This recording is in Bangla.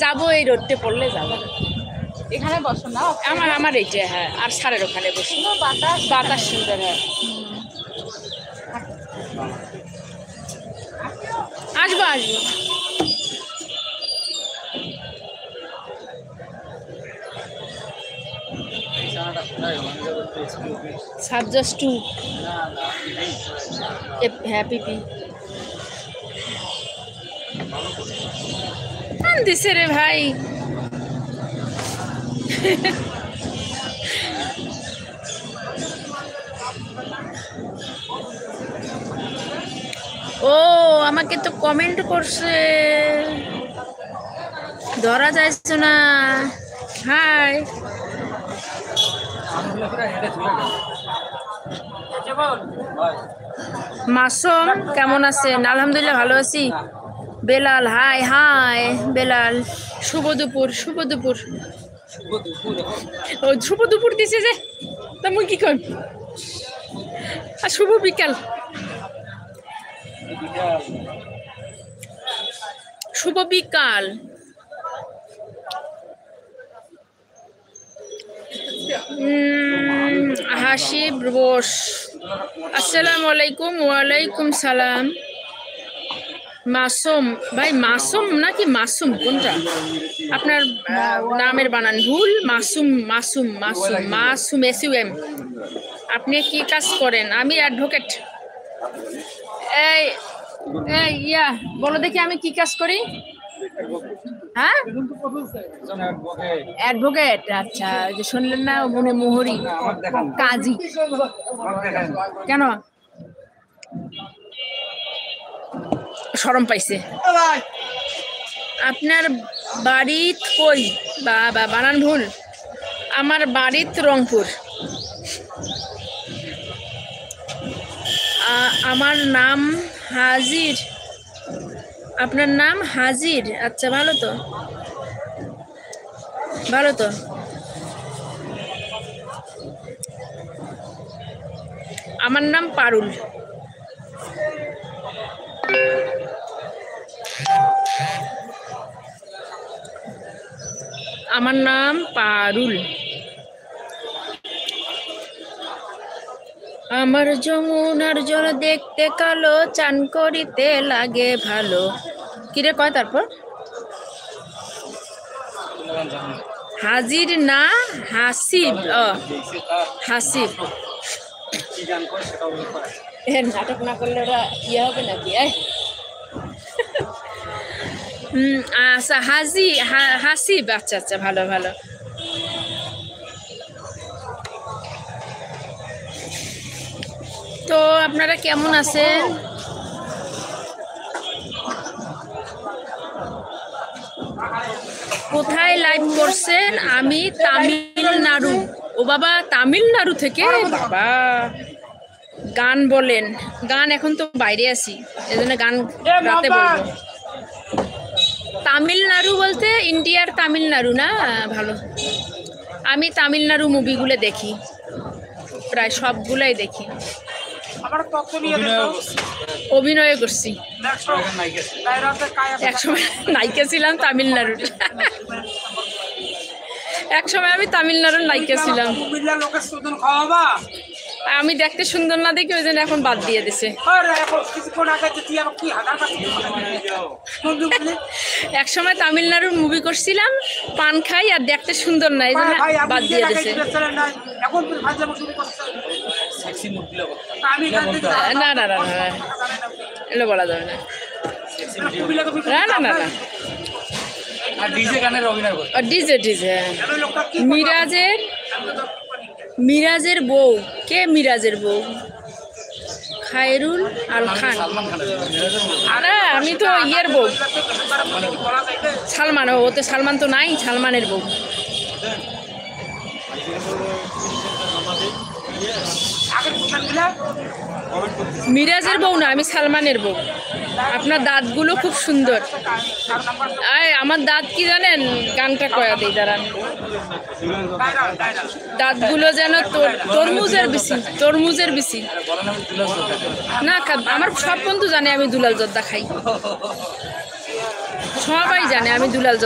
যাবো, এই রোডতে পড়লে যাবো। এখানে বসো না, আমার এইটা, হ্যাঁ। আর সারের ওখানে বসি, বাতাস সুন্দর। হ্যাঁ, আসবো আসবো। সাবজাস্ট টু হ্যাপি পি দিছে রে ভাই। ও আমাকে তো কমেন্ট করছে, ধরা যাচ্ছে না। হাই মাসুম, কেমন আছেন? আলহামদুলিল্লাহ ভালো আছি। বেলাল, হাই হাই বেলাল, শুভ দুপুর। শুভ দুপুর, ও শুভ দুপুর দিছে যে, তা মুই কি কর। আর শুভ বিকাল, শুভ বিকাল। হাসিব বোস, আসসালামু আলাইকুম। ওয়ালাইকুম সালাম। মাসুম ভাই, মাসুম নাকি মাসুম, কোনটা আপনার নামের বানান ভুল? মাসুম, মাসুম, মাসুম, মাসুম, এসইউএম। আপনি কি কাজ করেন? আমি অ্যাডভোকেট। এই ইয়া বলো দেখি, আমি কি কাজ করি? হ্যাঁ, অ্যাডভোকেট। আচ্ছা, যে শুনলেন না, মনে মোহরি কাজী। কেন শরম পাইছে? আপনার বাড়ি কই? বা বানান ভুল। আমার বাড়িত রংপুর। আমার নাম হাজির। আপনার নাম হাজির? আচ্ছা, ভালো তো, ভালো তো। আমার নাম পারুল। আমার নাম পারুল। আমার যমুনার জল দেখতে কালো, চান করিতে লাগে ভালো। কিরে কয় তারপর? হাজির না হাসিব? হাসিব। নাটক না করলে ওরা ইয়ে হবে নাকি? আচ্ছা, হাসিব। আচ্ছা আচ্ছা, ভালো ভালো। তো আপনারা কেমন আছেন? কোথায় লাইভ করছেন? আমি তামিলনাড়ু। ও বাবা, তামিলনাড়ু থেকে? বাবা, গান বলেন। গান এখন তো বাইরে আছি, এজন্য গান রাতে বলবো। তামিলনাড়ু বলতে ইন্ডিয়ার তামিলনাড়ু না? ভালো। আমি তামিলনাড়ু মুভিগুলো দেখি, প্রায় সবগুলাই দেখি। অভিনয় করছি, একসময় নায়িকা ছিলাম তামিলনাড়ুর। একসময় আমি তামিলনাড়ুর নায়িকা ছিলাম। আমি দেখতে সুন্দর না দেখি, ওই জন্য এখন বাদ দিয়ে দিছে। একসময় তামিলনাড়ুর মুভি করছিলাম, পান খাই আর দেখতে সুন্দর না, এই জন্য বাদ দিয়ে দিছে। না না না না, এগুলো বলা যাবে না। না না না না, ডিজে ডিজে। মিরাজের বউ কে? মিরাজের বউ খায়রুল আল খান। আরে আমি তো ইয়ের বউ, সালমান। ও তো সালমান তো নাই, সালমানের বউ। মিরাজের বউ না, আমি সালমানের বউ। আপনার দাঁতগুলো খুব সুন্দর। আমার দাঁত কি জানেন? গানটা কয়া দিই, দাঁড়ান। দাঁতগুলো যেন তরমুজের বেশি, তরমুজের বেশি। না, আমার সব বন্ধু জানে আমি দুলাল জর্দা খাই, সবাই জানে আমি দুলাল জর্দা।